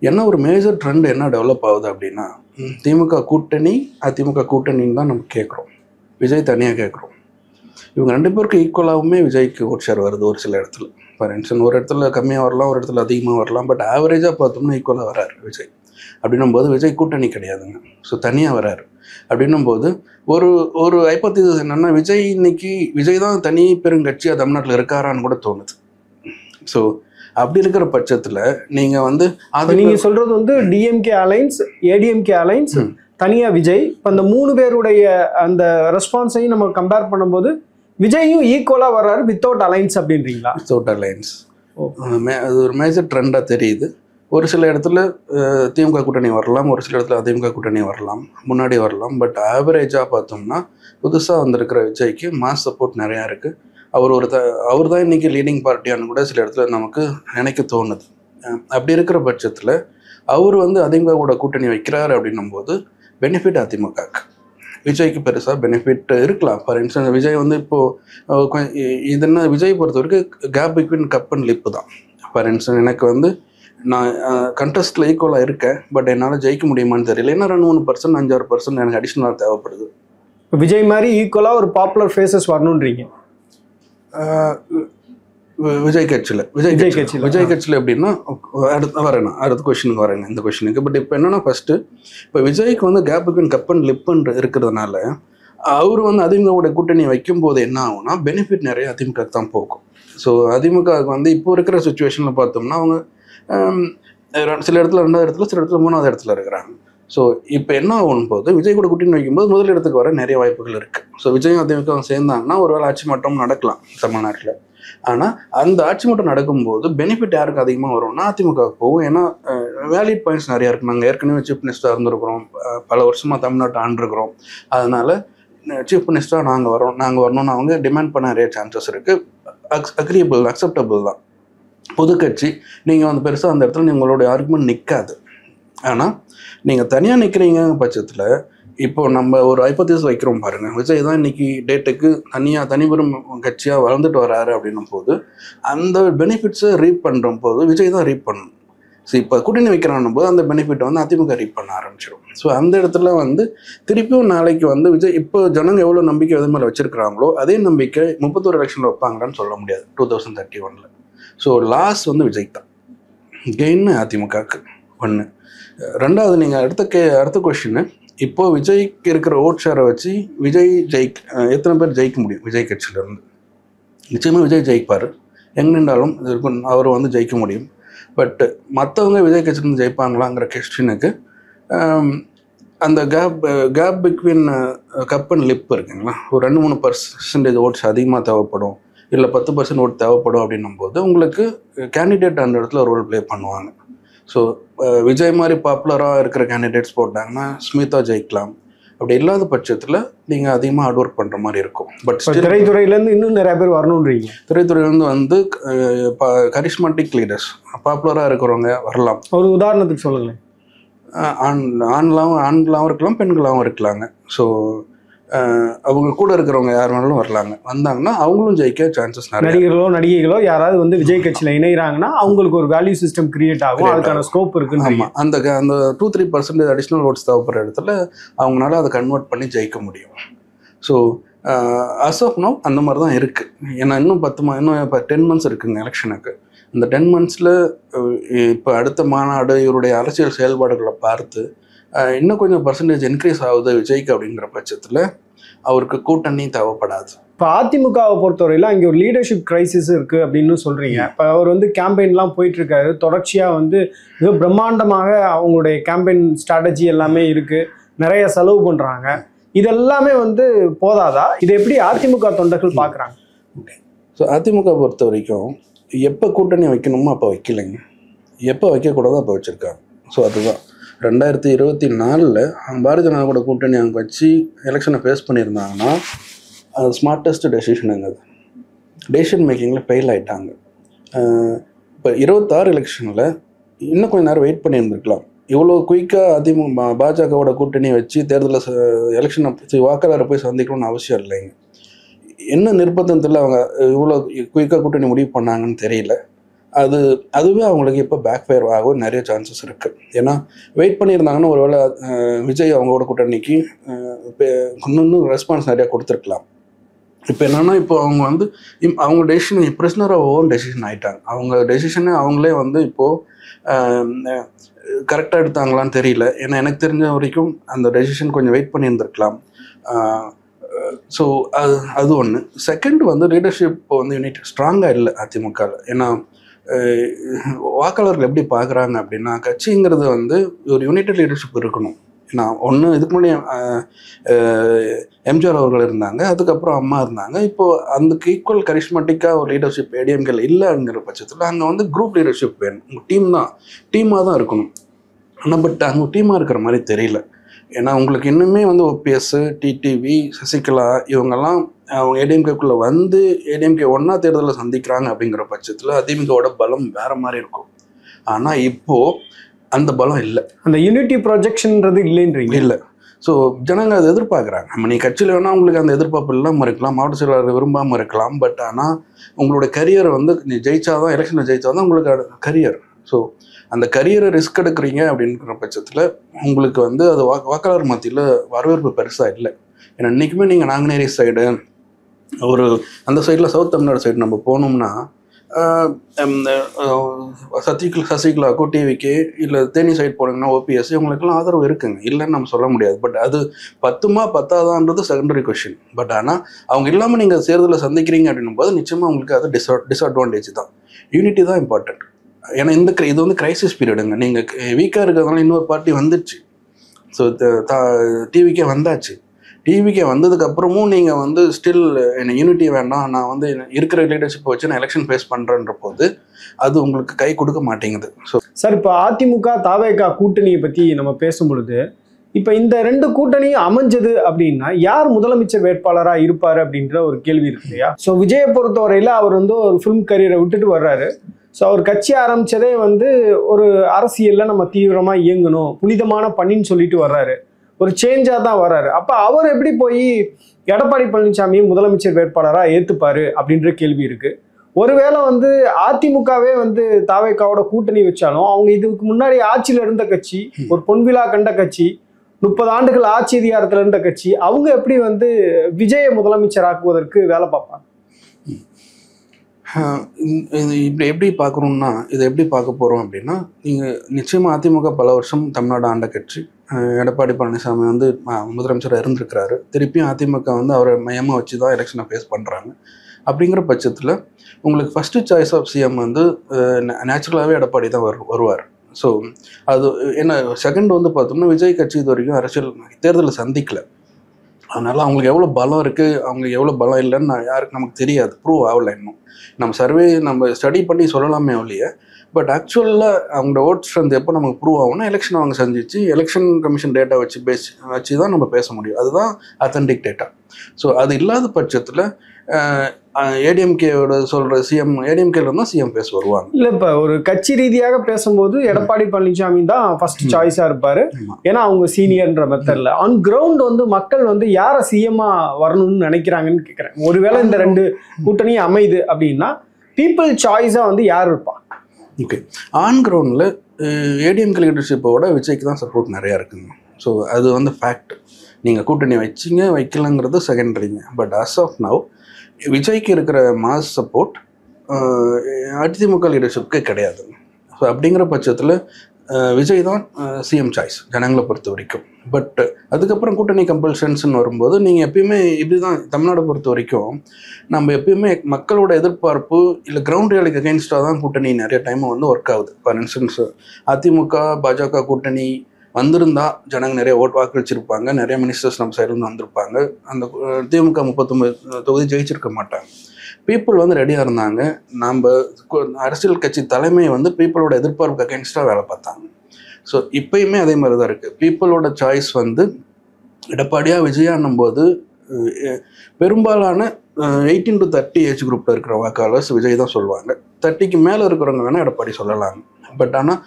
என்ன ஒரு மேஜர் ட்ரெண்ட் என்ன டெவலப் ஆகுது அப்படின்னா, திமுக கூட்டணி அதிமுக கூட்டணின்னு தான் நம்ம கேட்குறோம், விஜய் தனியாக கேட்குறோம். இவங்க 2 பேருக்கு ஈக்குவலாகவுமே விஜய்க்கு ஓட் ஷேர் வருது ஒரு சில இடத்துல. ஃபார் இன்ஸ்டன்ஸ் ஒரு இடத்துல கம்மியாக வரலாம், ஒரு இடத்துல அதிகமாக வரலாம். பட் ஆவரேஜாக பார்த்தோம்னா ஈக்குவலாக வராரு விஜய். அப்படின்னும் போது விஜய் கூட்டணி கிடையாதுங்க, ஸோ தனியாக வராரு. அப்படின்னும் போது ஒரு ஹைப்போதீசிஸ் என்னன்னா, விஜய் தான் தனி பெருங்கட்சியாக தமிழ்நாட்டில் இருக்காரான்னு கூட தோணுது. ஸோ அப்படி இருக்கிற பட்சத்தில் நீங்கள் வந்து அது நீங்கள் சொல்கிறது வந்து டிஎம்கே அலைன்ஸ், ஏடிஎம்கே அலைன்ஸ், தனியாக விஜய், இப்போ அந்த 3 பேருடைய அந்த ரெஸ்பான்ஸையும் நம்ம கம்பேர் பண்ணும்போது விஜயும் ஈக்குவலாக வர்றாரு வித்தவுட் அலைன்ஸ் அப்படின்றீங்களா? வித்தவுட் அலைன்ஸ் அது ஒரு மேஜர் ட்ரெண்டாக தெரியுது. ஒரு சில இடத்துல திமுக கூட்டணி வரலாம், ஒரு சில இடத்துல அதிமுக கூட்டணி வரலாம், முன்னாடி வரலாம். பட் ஆவரேஜாக பார்த்தோம்னா புதுசாக வந்திருக்கிற விஜய்க்கு மாஸ் சப்போர்ட் நிறையா இருக்குது. அவர் தான் இன்றைக்கி லீடிங் பார்ட்டியான்னு கூட சில இடத்துல நமக்கு நினைக்க தோணுது. அப்படி இருக்கிற பட்சத்தில் அவர் வந்து அதிமுகவோட கூட்டணி வைக்கிறாரு அப்படின்னும் போது பெனிஃபிட் அதிமுகக்கு, விஜய்க்கு பெருசாக பெனிஃபிட் இருக்கலாம். ஃபார் இன்ஸ்டன்ஸ் விஜய் வந்து இப்போது இது என்ன, விஜய் பொறுத்த வரைக்கும் gap between cup and lip தான். ஃபார் இன்ஸ்டன்ஸ் எனக்கு வந்து நான் கண்டெஸ்ட்டில் ஈக்குவலாக இருக்கேன், பட் என்னால் ஜெயிக்க முடியுமான்னு தெரியல. ஏன்னா 2-3%, 5-6% எனக்கு அடிஷ்னலாக தேவைப்படுது. விஜய் மாதிரி ஈக்குவலாக ஒரு பாப்புலர் ஃபேஸஸ் வரணுன்றீங்க விஜய் கட்சியில் எப்படின்னா, அடுத்த கொஸ்டினுக்கு வரேங்க இந்த கொஸ்டினுக்கு. பட் இப்போ என்னன்னா, ஃபர்ஸ்ட் இப்போ விஜய்க்கு வந்து கேப் பிட்வீன் கப் அண்ட் லிப்புன்னு இருக்கிறதுனால அவர் வந்து அதிமுகவோட கூட்டணி வைக்கும் போது என்ன ஆகும்னா, பெனிஃபிட் நிறைய அதிமுக தான் போகும். ஸோ அதிமுகவுக்கு வந்து இப்போ இருக்கிற சுச்சுவேஷனில் பார்த்தோம்னா அவங்க சில இடத்துல 2வது இடத்துல, சில இடத்துல 3வது இடத்துல இருக்கிறாங்க. ஸோ இப்போ என்ன ஆகும் போது விஜய் கூட கூட்டணி வைக்கும்போது முதல் இடத்துக்கு வர நிறைய வாய்ப்புகள் இருக்குது. ஸோ விஜயும் அதிமுகவும் சேர்ந்தாங்கன்னா ஒரு வேளை ஆட்சி மாற்றம் நடக்கலாம் தமிழ்நாட்டில். ஆனால் அந்த ஆட்சி மாற்றம் நடக்கும்போது பெனிஃபிட் யாருக்கு அதிகமாக வரும்னா அதிமுகவுக்கு போகும். ஏன்னா வேலிட் பாயிண்ட்ஸ் நிறையா இருக்குது. நாங்கள் ஏற்கனவே சீஃப் மினிஸ்டராக இருந்திருக்கிறோம், பல வருஷமாக தமிழ்நாட்டை ஆண்டிருக்கிறோம். அதனால் சீஃப் மினிஸ்டராக நாங்கள் வரணும்னு அவங்க டிமாண்ட் பண்ண நிறைய சான்சஸ் இருக்குது. அக்செப்டபிள் தான். பொது கட்சி நீங்கள் வந்து பெருசாக அந்த இடத்துல உங்களுடைய ஆர்குமெண்ட் நிற்காது. ஆனால் நீங்கள் தனியாக நிற்கிறீங்க பட்சத்தில், இப்போ நம்ம ஒரு ஹைப்போதீசிஸ் வைக்கிறோம் பாருங்கள், விஜய் தான் இன்றைக்கி டேட்டுக்கு தனிபெரும் கட்சியாக வளர்ந்துட்டு வராரு அப்படின்னும் போது அந்த பெனிஃபிட்ஸை ரீப் பண்ணுற போது விஜய் தான் ரீப் பண்ணணும். ஸோ இப்போ கூட்டணி வைக்கிறான் போது அந்த பெனிஃபிட்டை வந்து அதிமுக ரீப் பண்ண ஆரம்பிச்சிடும். ஸோ அந்த இடத்துல வந்து திருப்பியும் நாளைக்கு வந்து விஜய் இப்போ ஜனங்க எவ்வளோ நம்பிக்கை எது மேலே வச்சுருக்கிறாங்களோ அதே நம்பிக்கை 31 எலெக்ஷனில் வைப்பாங்களான்னு சொல்ல முடியாது 2031. ஸோ லாஸ் வந்து விஜய் தான், கெயின்னு அதிமுகக்கு. 1. 2வது நீங்கள் அடுத்த கொஸ்டின், இப்போது விஜய்க்கு இருக்கிற ஓட் ஷேரை வச்சு விஜய் எத்தனை பேர் ஜெயிக்க முடியும் விஜய் கட்சியிலேருந்து? நிச்சயமாக விஜய் ஜெயிப்பார், எங்கே நின்றாலும் அவர் வந்து ஜெயிக்க முடியும். பட் மற்றவங்க விஜய் கட்சியிலேருந்து ஜெயிப்பாங்களாங்கிற கொஸ்டினுக்கு அந்த gap between cup and lip இருக்குங்களா, ஒரு 2-3% ஓட்ஸ் அதிகமாக தேவைப்படும், இல்லை 10% ஓட் தேவைப்படும் அப்படின்னும் போது உங்களுக்கு கேண்டிடேட் அந்த இடத்துல ரோல் ப்ளே பண்ணுவாங்க. ஸோ விஜய் மாதிரி பாப்புலராக இருக்கிற கேண்டிடேட்ஸ் போட்டாங்கன்னா ஸ்மிதா ஜெயிக்கலாம். அப்படி இல்லாத பட்சத்தில் நீங்கள் அதிகமாக ஹார்ட் ஒர்க் பண்ணுற மாதிரி இருக்கும். பட் திரைத்துறையிலேருந்து இன்னும் நிறைய பேர் வரணுன்றீங்க. திரைத்துறையிலேருந்து வந்து கரிஸ்மாட்டிக் லீடர்ஸ் பாப்புலராக இருக்கிறவங்க வரலாம். ஒரு உதாரணத்துக்கு சொல்லுங்களேன். ஆண்களாகவும் இருக்கலாம், பெண்களாகவும் இருக்கலாங்க. ஸோ அவங்க கூட இருக்கிறவங்க யார் வேணாலும் வரலாங்க. வந்தாங்கன்னா அவங்களும் ஜெயிக்க சான்சஸ் நிறைய. நடிகைகளோ யாராவது வந்து விஜய் கட்சியில் இணைகிறாங்கன்னா அவங்களுக்கு ஒரு வேல்யூ சிஸ்டம் கிரியேட் ஆகும், அதுக்கான ஸ்கோப் இருக்குன்னு. ஆமாம், அந்த 2-3% அடிஷ்னல் ஓட்ஸ் தேவைப்படுற இடத்துல அவங்களால அதை கன்வெர்ட் பண்ணி ஜெயிக்க முடியும். ஸோ அஸ் ஆஃப் நவ் அந்த மாதிரி தான் இருக்குது. ஏன்னா இன்னும் 10 months இருக்குங்க எலெக்ஷனுக்கு. இந்த 10 monthsல இப்போ அடுத்த மாநாடு இவருடைய அரசியல் செயல்பாடுகளை பார்த்து இன்னும் கொஞ்சம் பர்சன்டேஜ் இன்க்ரீஸ் ஆகுது விஜய்க்கு அப்படிங்கிற பட்சத்தில் அவருக்கு கூட்டணி தேவைப்படாது. இப்போ அதிமுகவை பொறுத்தவரையில் அங்கே ஒரு லீடர்ஷிப் கிரைசிஸ் இருக்குது அப்படின்னு சொல்கிறீங்க. இப்போ அவர் வந்து கேம்பெயின்லாம் போயிட்டுருக்காரு, தொடர்ச்சியாக வந்து மிக பிரம்மாண்டமாக அவங்களுடைய கேம்பெயின் ஸ்ட்ராட்டஜி எல்லாமே இருக்குது, நிறைய செலவு பண்ணுறாங்க. இதெல்லாமே வந்து போதாதா? இதை எப்படி அதிமுக தொண்டர்கள் பார்க்குறாங்க? ஓகே, ஸோ அதிமுக பொறுத்த வரைக்கும் எப்போ கூட்டணி வைக்கணுமோ அப்போ வைக்கலைங்க, எப்போ வைக்கக்கூடாதோ அப்போ வச்சுருக்காங்க. ஸோ அதுதான் 2024 பாரதிய ஜனதா கூட கூட்டணி அவங்க வச்சு எலெக்ஷனை ஃபேஸ் பண்ணியிருந்தாங்கன்னா அது ஸ்மார்ட்டஸ்ட் டெசிஷனுங்க. அது டெசிஷன் மேக்கிங்கில் ஃபெயில் ஆகிட்டாங்க. இப்போ 26 எலெக்ஷனில் இன்னும் கொஞ்சம் நேரம் வெயிட் பண்ணியிருந்துருக்கலாம். இவ்வளோ குயிக்காக பாஜகவோட கூட்டணி வச்சு தேர்தலில் எலெக்ஷனை வாக்காளரை போய் சந்திக்கணும்னு அவசியம் இல்லைங்க. என்ன நிர்பந்தத்தில் அவங்க இவ்வளோ குயிக்காக கூட்டணி முடிவு பண்ணாங்கன்னு தெரியல. அதுவே அவங்களுக்கு இப்போ பேக் ஃபயர் ஆகும் நிறைய சான்சஸ் இருக்குது. ஏன்னா வெயிட் பண்ணியிருந்தாங்கன்னா ஒருவேளை விஜய் அவங்களோட கூட்டணிக்கு இன்னும் ரெஸ்பான்ஸ் நிறையா கொடுத்துருக்கலாம். இப்போ என்னென்னா இப்போ அவங்க வந்து அவங்க decision prisoner of own decision ஆகிட்டாங்க. அவங்க டெசிஷனை அவங்களே வந்து இப்போது கரெக்டாக எடுத்தாங்களான்னு தெரியல. ஏன்னா எனக்கு தெரிஞ்ச வரைக்கும் அந்த டெசிஷன் கொஞ்சம் வெயிட் பண்ணியிருந்துருக்கலாம். ஸோ அது ஒன்று. செகண்ட் வந்து லீடர்ஷிப் வந்து யூனிட் ஸ்ட்ராங்காக இல்லை அதிமுகவில். ஏன்னா வாக்காளர்கள் எப்படி பார்க்குறாங்க அப்படின்னா கட்சிங்கிறது வந்து ஒரு யுனைடெட் லீடர்ஷிப் இருக்கணும். ஏன்னா ஒன்று இதுக்கு முன்னாடி எம்ஜிஆர் அவர்கள் இருந்தாங்க, அதுக்கப்புறம் அம்மா இருந்தாங்க. இப்போது அதுக்கு ஈக்குவல் கரிஷ்மேட்டிக்காக ஒரு லீடர்ஷிப் ஏடிஎம்கேல இல்லைங்கிற பட்சத்தில் அங்கே வந்து குரூப் லீடர்ஷிப் வேணும். உங்கள் டீமாக தான் இருக்கணும். ஆனால் பட் அங்கே டீமாக இருக்கிற மாதிரி தெரியல. ஏன்னா உங்களுக்கு இன்னுமே வந்து ஓபிஎஸ், டிடிவி, சசிகலா இவங்கெல்லாம் அவங்க ஏடிஎம்கேக்குள்ளே வந்து ஏடிஎம்கே ஒன்றா தேர்தலில் சந்திக்கிறாங்க அப்படிங்கிற பட்சத்தில் அதிமுகவோட பலம் வேறு மாதிரி இருக்கும். ஆனால் இப்போது அந்த பலம் இல்லை. அந்த யூனிட்டி ப்ரொஜெக்ஷன்றது இல்லைன்றீங்க? இல்லை. ஸோ ஜனங்க அதை எதிர்பார்க்குறாங்க. நம்ம நீ கட்சியில் வேணால் உங்களுக்கு அந்த எதிர்பார்ப்பு இல்லாமல் இருக்கலாம், மாவட்ட செயலாளர் விரும்பாமல் இருக்கலாம். பட் ஆனால் உங்களோட கரியரை வந்து நீ ஜெயிச்சாதான், எலெக்ஷனில் ஜெயிச்சாதான் உங்களுக்கு கரியர். ஸோ அந்த கரியரை ரிஸ்க் எடுக்கிறீங்க அப்படின்ற பட்சத்தில் உங்களுக்கு வந்து அது வாக்காளர் மத்தியில் வரவேற்பு பெருசாக இல்லை. ஏன்னா இன்றைக்குமே நீங்கள் நாங்குநேரி சைடு ஒரு அந்த சைடில் சவுத் தமிழ்நாடு சைடு நம்ம போனோம்னா சசிகலாக்கோ டிவிக்கே இல்லை தேனி சைடு போனீங்கன்னா ஓபிஎஸ் இவங்களுக்கெல்லாம் ஆதரவு இருக்குங்க, இல்லைன்னு நம்ம சொல்ல முடியாது. பட் அது பத்தாதான்றது செகண்டரி கொஷின். பட் ஆனால் அவங்க இல்லாமல் நீங்கள் தேர்தலில் சந்திக்கிறீங்க அப்படின்னும் போது நிச்சயமாக உங்களுக்கு அது டிஸ்அட்வான்டேஜ் தான். யூனிட்டி தான் இம்பார்ட்டன்ட். ஏன்னா இது வந்து கிரைசிஸ் பீரியடுங்க. நீங்கள் வீக்காக இருக்கிறதுனால இன்னொரு பார்ட்டி வந்துடுச்சு. ஸோ டிவிக்கே வந்தாச்சு. டிவிக்கே வந்ததுக்கப்புறமும் நீங்கள் வந்து ஸ்டில் என்ன யூனிட்டி வேண்டாம், நான் வந்து இருக்கிற லீடர்ஷிப்பை வச்சு நான் எலெக்ஷன் ஃபேஸ் பண்ணுறேன்ற போது அது உங்களுக்கு கை கொடுக்க மாட்டேங்குது. ஸோ சார், இப்போ அதிமுக தாவேகா கூட்டணியை பற்றி நம்ம பேசும் பொழுது இப்போ இந்த 2 கூட்டணியும் அமைஞ்சது அப்படின்னா யார் முதலமைச்சர் வேட்பாளராக இருப்பார் அப்படின்ற ஒரு கேள்வி இருக்கு இல்லையா? ஸோ விஜயை பொறுத்தவரையில் அவர் வந்து ஒரு ஃபிலிம் கரியரை விட்டுட்டு வர்றாரு. ஸோ அவர் கட்சி ஆரம்பித்ததே வந்து ஒரு அரசியலில் நம்ம தீவிரமாக இயங்கணும், புனிதமான பணின்னு சொல்லிட்டு வர்றாரு. ஒரு சேஞ்சாக தான் வர்றாரு. அப்போ அவர் எப்படி போய் எடப்பாடி பழனிசாமியை முதலமைச்சர் வேட்பாளராக ஏற்றுப்பார் அப்படின்ற கேள்வி இருக்குது. ஒருவேளை வந்து அதிமுகவே வந்து தாவேகாவோட கூட்டணி வச்சாலும் அவங்க இதுக்கு முன்னாடி ஆட்சியில் இருந்த கட்சி, ஒரு பொன்விழா கண்ட கட்சி, 30 ஆண்டுகள் ஆட்சி அதிகாரத்தில் இருந்த கட்சி, அவங்க எப்படி வந்து விஜயை முதலமைச்சர் ஆக்குவதற்கு வேலை பார்ப்பாங்க? இப்படி எப்படி பார்க்கணுன்னா இதை எப்படி பார்க்க போகிறோம் அப்படின்னா, நீங்கள் நிச்சயமாக அதிமுக பல வருஷம் தமிழ்நாடு ஆண்ட கட்சி. எடப்பாடி பழனிசாமி வந்து முதலமைச்சராக இருந்திருக்கிறாரு. திருப்பியும் அதிமுக வந்து அவரை மையமாக வச்சு தான் எலெக்ஷனை ஃபேஸ் பண்ணுறாங்க. அப்படிங்கிற பட்சத்தில் உங்களுக்கு ஃபஸ்ட்டு சாய்ஸ் ஆஃப் சிஎம் வந்து நேச்சுரலாகவே எடப்பாடி தான் வருவார். ஸோ அது என்ன, செகண்ட் வந்து பார்த்தோம்னா விஜய் கட்சி இது வரைக்கும் அரசியல் தேர்தலில் சந்திக்கலை. அதனால் அவங்களுக்கு எவ்வளோ பலம் இருக்குது, அவங்களுக்கு எவ்வளோ பலம் இல்லைன்னு யாருக்கு நமக்கு தெரியாது, ப்ரூவ் ஆகலை இன்னும். நம்ம ஸ்டடி பண்ணி சொல்லலாமே ஒழிய, பட் ஆக்சுவலாக அவங்களோட ஓட் ஸ்ட்ரென்த் எப்போ நமக்கு ப்ரூவ் ஆகும்னா எலெக்ஷன் அவங்க சந்திச்சு எலெக்ஷன் கமிஷன் டேட்டா வச்சு தான் நம்ம பேச முடியும். அதுதான் அத்தன்டிக் டேட்டா. ஸோ அது இல்லாத பட்சத்தில் ஏடிஎம்கேவோட சொல்கிற சிஎம் ஏடிஎம்கேல இருந்தால் சிஎம் பேச வருவாங்க. இல்லை, இப்போ ஒரு கட்சி ரீதியாக பேசும்போது எடப்பாடி பழனிசாமி தான் ஃபர்ஸ்ட் சாய்ஸாக இருப்பார். ஏன்னா அவங்க சீனியர்ன்ற மெத்தடில் ஆன் கிரவுண்ட் வந்து மக்கள் வந்து யாரை சிஎம்மாக வரணும்னு நினைக்கிறாங்கன்னு கேட்குறேன். ஒருவேளை இந்த 2 கூட்டணியும் அமையுது அப்படின்னா பீப்புள் சாய்ஸாக வந்து யார் இருப்பா? ஓகே, ஆன் கிரவுண்டில் ஏடிஎம்கே லீடர்ஷிப்போட விஜய்க்கு தான் சப்போர்ட் நிறையா இருக்குங்க. ஸோ அது வந்து ஃபேக்ட். நீங்கள் கூட்டணி வச்சிங்க வைக்கலங்கிறது செகண்டரிங்க. பட் அஸ் ஆஃப் நவ் விஜய்க்கு இருக்கிற மாஸ் சப்போர்ட் அதிமுக லீடர்ஷிப்க்கு கிடையாது. ஸோ அப்படிங்கிற பட்சத்தில் விஜய் தான் சிஎம் சாய்ஸ் ஜனங்களை பொறுத்த வரைக்கும். பட் அதுக்கப்புறம் கூட்டணி கம்பல்ஷன்ஸ்ன்னு வரும்போது நீங்கள் எப்பயுமே இப்படி தான் தமிழ்நாடு பொறுத்த வரைக்கும் நம்ம எப்பயுமே மக்களோட எதிர்பார்ப்பு இல்லை கிரவுண்ட் ரியாலிட்டிக்கு அகெயின்ஸ்டாக தான் கூட்டணி நிறைய டைம் வந்து ஒர்க் ஆகுது. ஃபார் இன்ஸ்டன்ஸ் அதிமுக பாஜக கூட்டணி வந்திருந்தா ஜனங்க நிறைய வாக்களிச்சிருப்பாங்க, நிறைய மினிஸ்டர்ஸ் நம்ம சைட்லேருந்து வந்திருப்பாங்க. அந்த திமுக 39 தொகுதி ஜெயிச்சிருக்க மாட்டாங்க. பீப்புள் வந்து ரெடியாக இருந்தாங்க. நம்ம அரசியல் கட்சி தலைமை வந்து பீப்புளோட எதிர்பார்ப்புக்கு அகெயின்ஸ்டாக வேலை பார்த்தாங்க. ஸோ இப்பயுமே அதே மாதிரி தான் இருக்குது. பீப்புளோட சாய்ஸ் வந்து எடப்பாடியா விஜயான்னும் போது பெரும்பாலான 18 to 30 ஏஜ் குரூப்பில் இருக்கிற வாக்காளர்ஸ் விஜய் தான் சொல்லுவாங்க. 30க்கு மேலே இருக்கிறவங்க வேணால் எடப்பாடி சொல்லலாம். பட் ஆனால்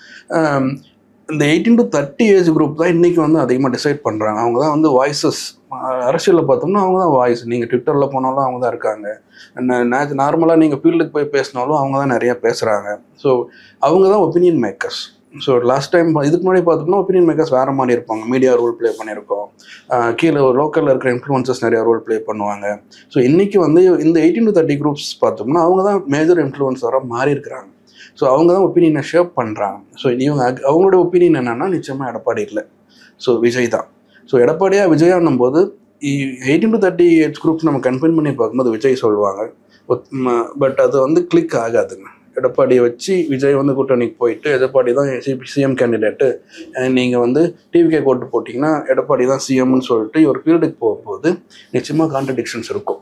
இந்த 18 to 30 ஏஜ் குரூப் தான் இன்றைக்கி வந்து அதிகமாக டிசைட் பண்ணுறாங்க. அவங்க தான் வந்து வாய்ஸஸ். அரசியலில் பார்த்தோம்னா அவங்க தான் வாய்ஸ். நீங்கள் ட்விட்டரில் போனாலும் அவங்க தான் இருக்காங்க. நார்மலாக நீங்கள் ஃபீல்டுக்கு போய் பேசினாலும் அவங்க தான் நிறையா பேசுகிறாங்க. ஸோ அவங்க தான் opinion makers. So last time இதுக்கு முன்னாடி பார்த்தோம்னா ஒப்பீனியன் மேக்கர்ஸ் வேறு மாதிரி இருப்பாங்க. மீடியா ரோல் ப்ளே பண்ணியிருக்கோம். கீழே லோக்கலில் இருக்கிற இன்ஃப்ளூயன்சஸ் நிறையா ரோல் ப்ளே பண்ணுவாங்க. ஸோ இன்றைக்கி வந்து இந்த 18 to 30 குரூப்ஸ் பார்த்தோம்னா அவங்க தான் மேஜர் இன்ஃப்ளூயன்ஸராக மாறி இருக்கிறாங்க. ஸோ அவங்க தான் ஒப்பீனியனை ஷேப் பண்ணுறாங்க. ஸோ இவங்க அவங்களோட ஒப்பீனியன் என்னென்னா நிச்சயமாக எடப்பாடி இல்லை, ஸோ விஜய் தான். ஸோ எடப்பாடியாக விஜயான்னும் போது 18 to 30 ஏஜ் குரூப்ஸ் நம்ம கன்ஃபைன் பண்ணி பார்க்கும்போது விஜய் சொல்லுவாங்க. பட் அது வந்து கிளிக் ஆகாதுங்க. எடப்பாடியை வச்சு விஜய் வந்து கூட்டணிக்கு போயிட்டு எடப்பாடி தான் சிஎம் கேண்டிடேட்டு, நீங்கள் வந்து டிவிகே கோட்டு போட்டிங்கன்னா எடப்பாடி தான் சிஎம்னு சொல்லிட்டு ஒரு ஃபீல்டுக்கு போகும்போது நிச்சயமாக கான்ட்ரடிக்ஷன்ஸ் இருக்கும்.